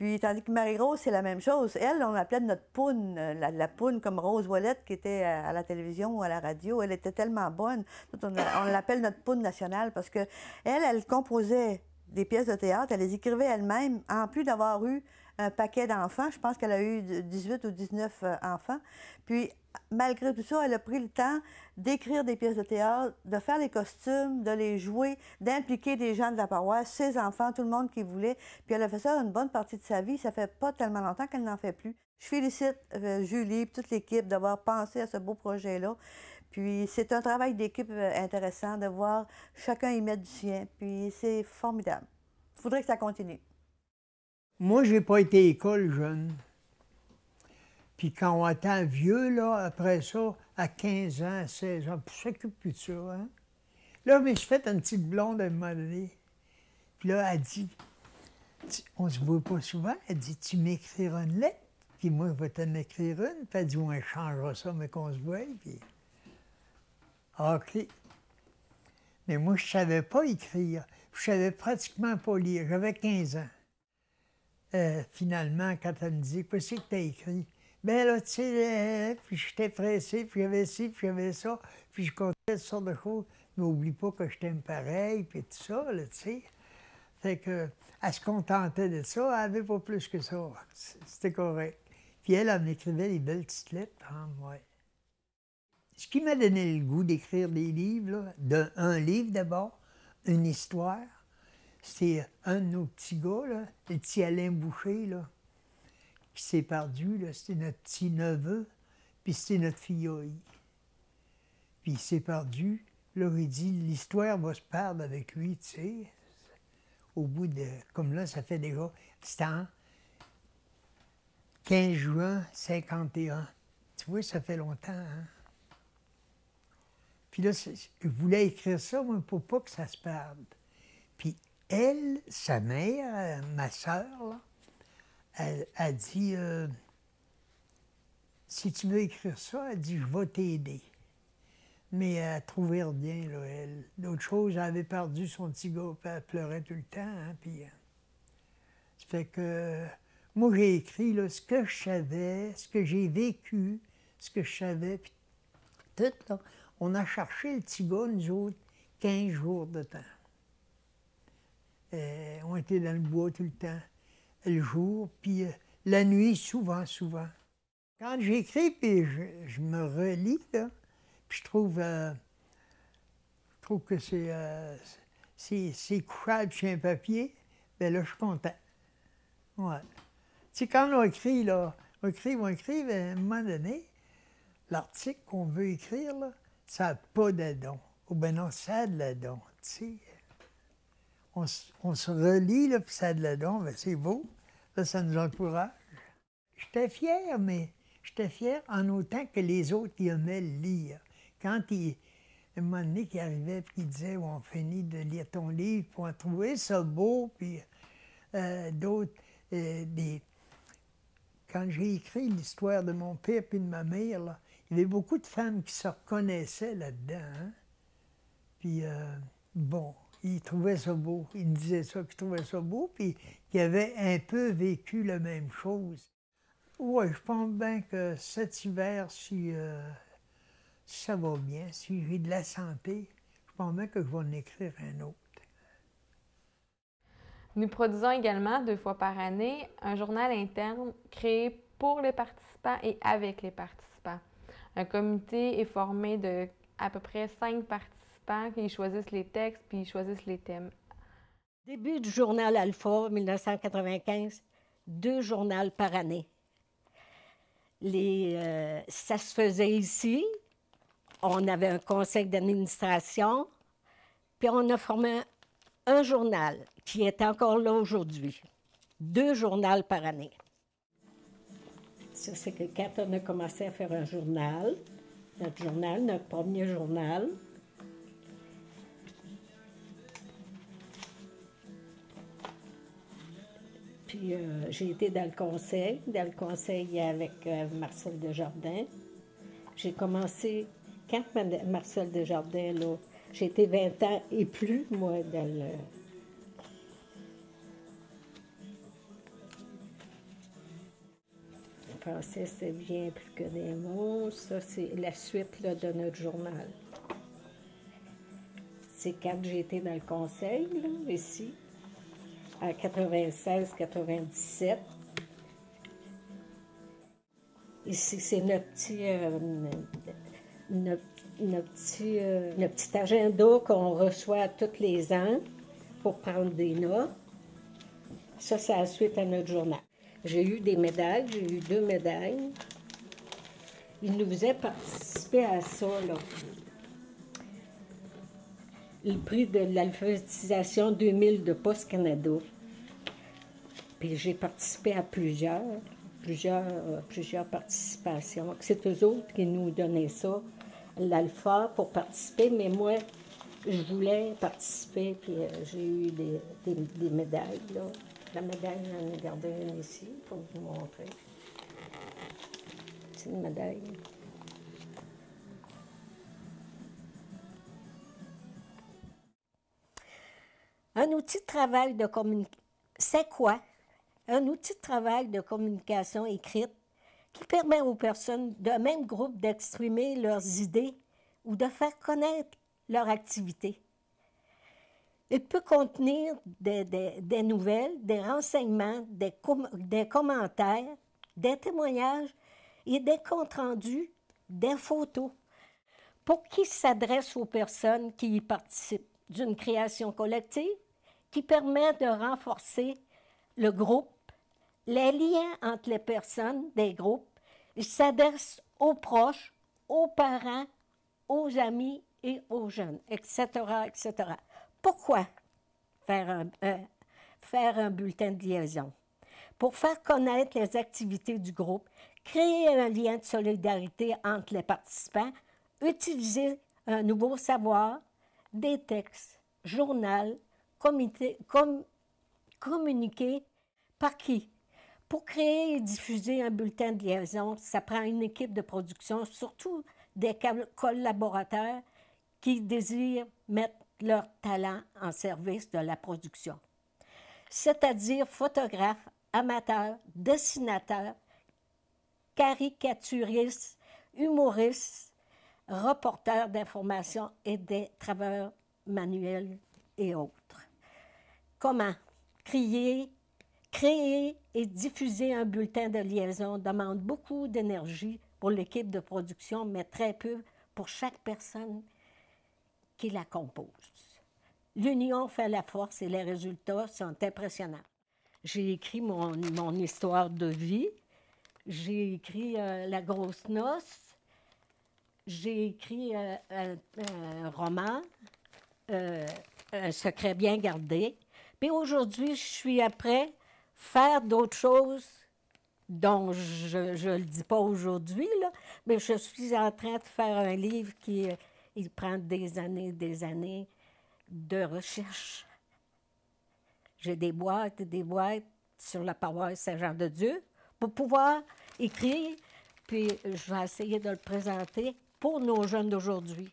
Puis, tandis que Marie-Rose, c'est la même chose. Elle, on l'appelait notre poune, la poune comme Rose Ouellette qui était à la télévision ou à la radio. Elle était tellement bonne. On l'appelle notre poune nationale parce que elle composait des pièces de théâtre, elle les écrivait elle-même, en plus d'avoir eu un paquet d'enfants. Je pense qu'elle a eu 18 ou 19 enfants. Puis, malgré tout ça, elle a pris le temps d'écrire des pièces de théâtre, de faire les costumes, de les jouer, d'impliquer des gens de la paroisse, ses enfants, tout le monde qui voulait. Puis elle a fait ça une bonne partie de sa vie. Ça fait pas tellement longtemps qu'elle n'en fait plus. Je félicite Julie et toute l'équipe d'avoir pensé à ce beau projet-là. Puis c'est un travail d'équipe intéressant de voir chacun y mettre du sien. Puis c'est formidable. Il faudrait que ça continue. Moi, j'ai pas été à l'école jeune. Puis quand on attend vieux, là, après ça, à 15 ans, à 16 ans, puis on s'occupe plus de ça, hein? Là, mais je fais une petite blonde à un moment donné. Puis là, elle dit, on se voit pas souvent, elle dit, tu m'écriras une lettre, puis moi, je vais t'en écrire une. Puis elle dit, on changera ça, mais qu'on se voit, puis... OK. Mais moi, je savais pas écrire. Je savais pratiquement pas lire. J'avais 15 ans. Finalement, quand elle me dit, qu'est-ce que tu as écrit? Ben là, tu sais, puis j'étais pressé, puis j'avais ci, puis j'avais ça, puis je comptais toutes sortes de choses. Mais oublie pas que je t'aime pareil, puis tout ça, là, tu sais. Fait que, elle se contentait de ça, elle n'avait pas plus que ça. C'était correct. Puis elle m'écrivait des belles petites lettres, hein, ouais. Ce qui m'a donné le goût d'écrire des livres, là, un livre d'abord, une histoire, c'est un de nos petits gars, là, le petit Alain Boucher, là, qui s'est perdu, là, c'était notre petit neveu, puis c'était notre filleule. Puis il s'est perdu, là, il dit, l'histoire va se perdre avec lui, tu sais. Au bout de, comme là, ça fait déjà, c'était en 15 juin 51. Tu vois, ça fait longtemps, hein? Puis là, je voulais écrire ça, moi, pour pas que ça se perde. Puis elle, sa mère, ma sœur, là, elle a dit, si tu veux écrire ça, elle dit, je vais t'aider. Mais elle trouvait rien, là, elle. D'autres choses, elle avait perdu son petit gars, puis elle pleurait tout le temps, hein, puis... ça fait que... moi, j'ai écrit, là, ce que je savais, ce que j'ai vécu, ce que je savais, puis tout, là. On a cherché le petit gars, nous autres, 15 jours de temps. On était dans le bois tout le temps, le jour, puis la nuit, souvent. Quand j'écris, puis je me relis, là, puis je trouve que c'est couchable sur un papier, bien là, je suis content. Ouais. Tu sais, quand on écrit, là, on écrit, bien, à un moment donné, l'article qu'on veut écrire, là, ça n'a pas d'adon. Ou bien non, ça a de l'adon, tu sais. On se relit, là, puis ça a de l'adon, bien c'est beau. Là, ça nous encourage. J'étais fier, mais j'étais fier en autant que les autres qui aimaient le lire. Quand un moment donné, qui arrivait puis qui disait, on finit de lire ton livre, puis on trouvait ça beau, puis d'autres, quand j'ai écrit l'histoire de mon père puis de ma mère, là, il y avait beaucoup de femmes qui se reconnaissaient là-dedans. Hein? Puis, bon, ils trouvaient ça beau. Ils me disaient ça, qu'ils trouvaient ça beau, puis qu'ils avaient un peu vécu la même chose. Oui, je pense bien que cet hiver, si ça va bien, si j'ai de la santé, je pense bien que je vais en écrire un autre. Nous produisons également 2 fois par année un journal interne créé pour les participants et avec les participants. Un comité est formé de à peu près 5 participants qui choisissent les textes puis ils choisissent les thèmes. Début du journal Alpha, 1995, 2 journaux par année. Ça se faisait ici. On avait un conseil d'administration, puis on a formé un journal qui est encore là aujourd'hui. 2 journaux par année. Ça, c'est que quand on a commencé à faire un journal, notre premier journal, puis j'ai été dans le conseil avec Marcel Desjardins. J'ai commencé, quand Marcel Desjardins, là, j'ai été 20 ans et plus, moi, dans le... français, c'est bien plus que des mots. Ça, c'est la suite là, de notre journal. C'est quand j'ai été dans le conseil, là, ici, en 96-97. Ici, c'est notre petit agenda qu'on reçoit tous les ans pour prendre des notes. Ça, c'est la suite à notre journal. J'ai eu des médailles, j'ai eu 2 médailles. Il nous faisait participer à ça, là. Le prix de l'alphabétisation 2000 de Post Canada. Puis j'ai participé à plusieurs participations. C'est eux autres qui nous donnaient ça, l'alpha, pour participer, mais moi, je voulais participer, puis j'ai eu des médailles, là. La médaille, j'en ai gardé une ici, pour vous montrer. C'est une médaille. Un outil de travail de communication. C'est quoi? Un outil de travail de communication écrite qui permet aux personnes d'un même groupe d'exprimer leurs idées ou de faire connaître leur activité. Il peut contenir des nouvelles, des renseignements, des commentaires, des témoignages et des comptes rendus, des photos, pour qui s'adresse aux personnes qui y participent, d'une création collective qui permet de renforcer le groupe, les liens entre les personnes des groupes. Il s'adresse aux proches, aux parents, aux amis et aux jeunes, etc., etc. Pourquoi faire un bulletin de liaison? Pour faire connaître les activités du groupe, créer un lien de solidarité entre les participants, utiliser un nouveau savoir, des textes, journal, communiquer par qui? Pour créer et diffuser un bulletin de liaison, ça prend une équipe de production, surtout des collaborateurs qui désirent mettre leur talent en service de la production, c'est-à-dire photographes, amateurs, dessinateurs, caricaturistes, humoristes, reporters d'information et des travailleurs manuels et autres. Comment? Créer et diffuser un bulletin de liaison demande beaucoup d'énergie pour l'équipe de production, mais très peu pour chaque personne qui la compose. L'union fait la force et les résultats sont impressionnants. J'ai écrit mon histoire de vie, j'ai écrit La grosse noce, j'ai écrit un roman, Un secret bien gardé. Puis aujourd'hui, je suis après faire d'autres choses dont je ne le dis pas aujourd'hui, là, mais je suis en train de faire un livre qui il prend des années de recherche. J'ai des boîtes sur la paroisse Saint-Jean-de-Dieu pour pouvoir écrire, puis je vais essayer de le présenter pour nos jeunes d'aujourd'hui.